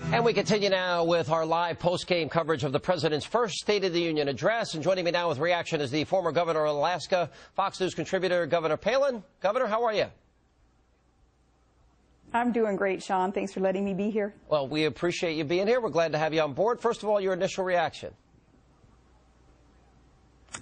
And we continue now with our live post-game coverage of the president's first State of the Union address. And joining me now with reaction is the former governor of Alaska, Fox News contributor Governor Palin. Governor, how are you? I'm doing great, Sean. Thanks for letting me be here. Well, we appreciate you being here. We're glad to have you on board. First of all, your initial reaction.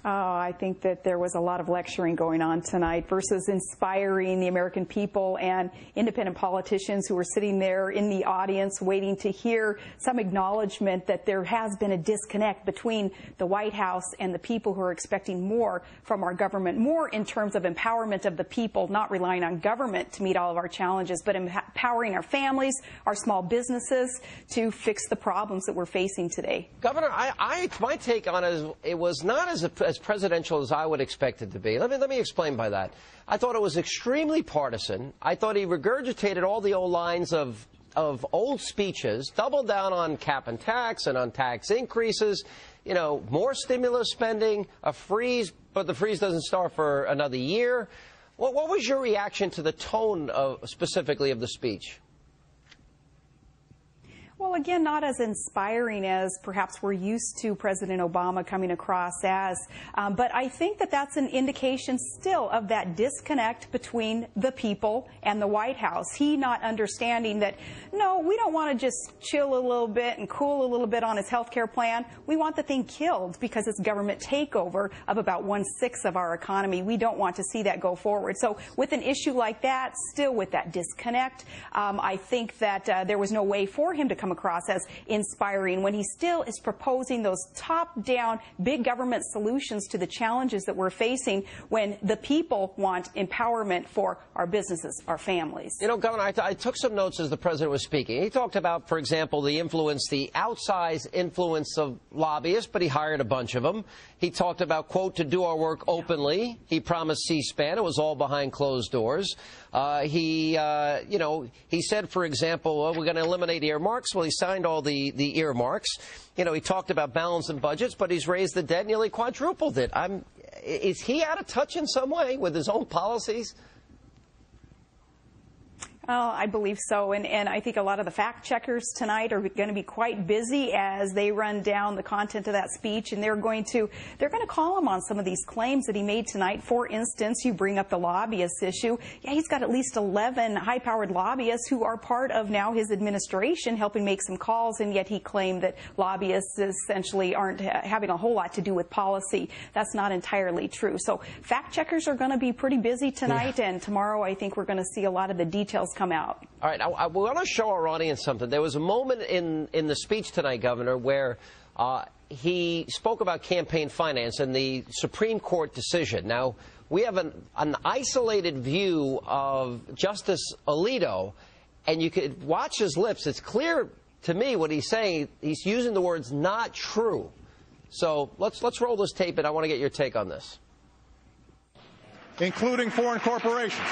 I think that there was a lot of lecturing going on tonight versus inspiring the American people and independent politicians who were sitting there in the audience waiting to hear some acknowledgement that there has been a disconnect between the White House and the people who are expecting more from our government, more in terms of empowerment of the people, not relying on government to meet all of our challenges, but empowering our families, our small businesses to fix the problems that we're facing today. Governor, my take on it was not as presidential as I would expect it to be. Let me explain by that. I thought it was extremely partisan. I thought he regurgitated all the old lines of old speeches, doubled down on cap and tax and on tax increases, you know, more stimulus spending, a freeze, but the freeze doesn't start for another year. What was your reaction to the tone specifically of the speech? Well, again, not as inspiring as perhaps we're used to President Obama coming across as, but I think that that's an indication still of that disconnect between the people and the White House. He not understanding that, no, we don't want to just chill a little bit and cool a little bit on his health care plan. We want the thing killed because it's government takeover of about 1/6 of our economy. We don't want to see that go forward. So with an issue like that, still with that disconnect, I think that there was no way for him to come across as inspiring when he still is proposing those top-down big government solutions to the challenges that we're facing when the people want empowerment for our businesses, our families. You know, Governor, I took some notes as the president was speaking. He talked about, for example, the outsized influence of lobbyists, but he hired a bunch of them. He talked about, quote, to do our work openly. He promised C-SPAN. It was all behind closed doors. He said, for example, we're going to eliminate earmarks. Well, he signed all the earmarks. You know, he talked about balancing budgets, but he's raised the debt, nearly quadrupled it. Is he out of touch in some way with his own policies? Oh, I believe so, and I think a lot of the fact checkers tonight are going to be quite busy as they run down the content of that speech, and they're going to call him on some of these claims that he made tonight. For instance, you bring up the lobbyist issue. Yeah, he's got at least 11 high-powered lobbyists who are part of now his administration, helping make some calls, and yet he claimed that lobbyists essentially aren't having a whole lot to do with policy. That's not entirely true. So fact checkers are going to be pretty busy tonight, and tomorrow I think we're going to see a lot of the details come out. All right, I want to show our audience something. There was a moment in the speech tonight, Governor, where he spoke about campaign finance and the Supreme Court decision. Now, we have an isolated view of Justice Alito, and you could watch his lips. It's clear to me what he's saying. He's using the words "not true." So let's roll this tape, and I want to get your take on this. Including foreign corporations,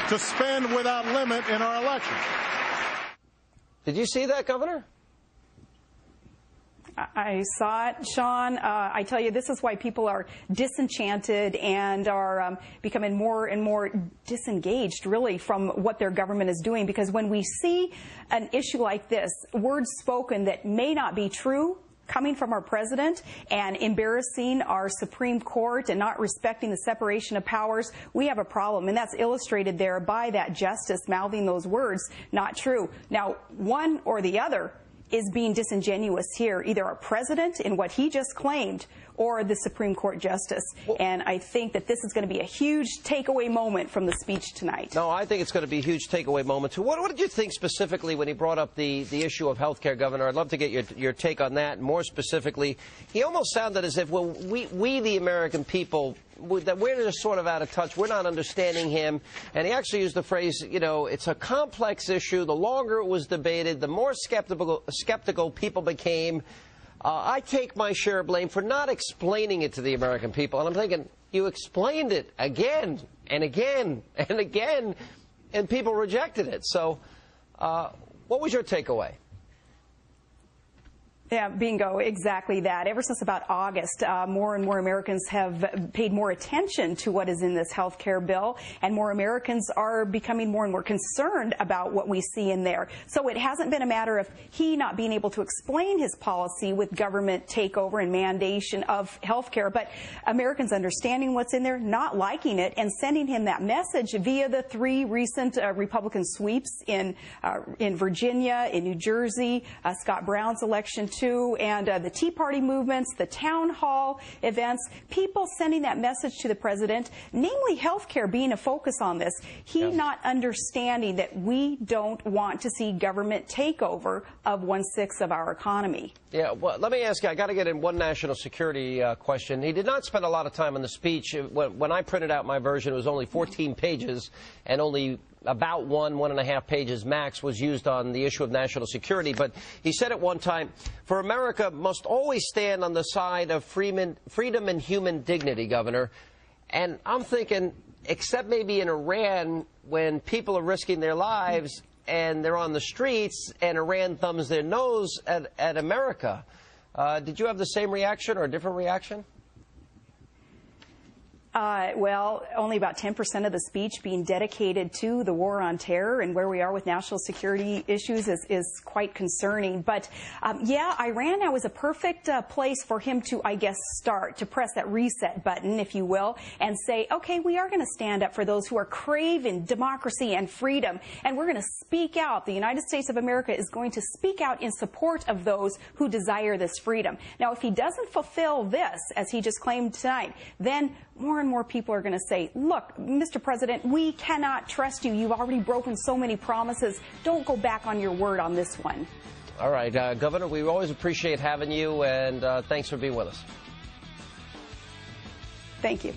to spend without limit in our elections. Did you see that, Governor? I saw it, Sean. I tell you, this is why people are disenchanted and are becoming more and more disengaged, really, from what their government is doing. Because when we see an issue like this, words spoken that may not be true, coming from our president and embarrassing our Supreme Court and not respecting the separation of powers, we have a problem. And that's illustrated there by that justice mouthing those words, not true. Now, one or the other is being disingenuous here, either our president in what he just claimed or the Supreme Court justice. And I think that this is going to be a huge takeaway moment from the speech tonight. No, I think it's going to be a huge takeaway moment, too. What did you think specifically when he brought up the issue of health care, Governor? I'd love to get your take on that. More specifically, he almost sounded as if, well, we the American people, that we're just sort of out of touch. We're not understanding him. And he actually used the phrase, you know, it's a complex issue. The longer it was debated, the more skeptical people became. I take my share of blame for not explaining it to the American people. And I'm thinking, you explained it again and again and again, and people rejected it. So what was your takeaway? Yeah, bingo, exactly that. Ever since about August, more and more Americans have paid more attention to what is in this health care bill, and more Americans are becoming more and more concerned about what we see in there. So it hasn't been a matter of he not being able to explain his policy with government takeover and mandation of health care, but Americans understanding what's in there, not liking it, and sending him that message via the 3 recent Republican sweeps in Virginia, in New Jersey, Scott Brown's election too, and the Tea Party movements, the town hall events, people sending that message to the president, namely health care being a focus on this. He not understanding that we don't want to see government takeover of 1/6 of our economy. Yeah, well, let me ask you, I got to get in one national security question. He did not spend a lot of time on the speech. When I printed out my version, it was only 14 pages, and only about 1.5 pages max was used on the issue of national security. But he said at one time, for America must always stand on the side of freedom and human dignity, Governor. And I'm thinking, except maybe in Iran, when people are risking their lives and they're on the streets and Iran thumbs their nose at America. Did you have the same reaction or a different reaction? Well, only about 10% of the speech being dedicated to the war on terror, and where we are with national security issues is quite concerning. But yeah, Iran now is a perfect place for him to, I guess, start to press that reset button, if you will, and say, okay, we are going to stand up for those who are craving democracy and freedom, and we're going to speak out. The United States of America is going to speak out in support of those who desire this freedom. Now, if he doesn't fulfill this, as he just claimed tonight, then more and more people are going to say, look, Mr. President, we cannot trust you. You've already broken so many promises. Don't go back on your word on this one. All right, Governor, we always appreciate having you, and thanks for being with us. Thank you.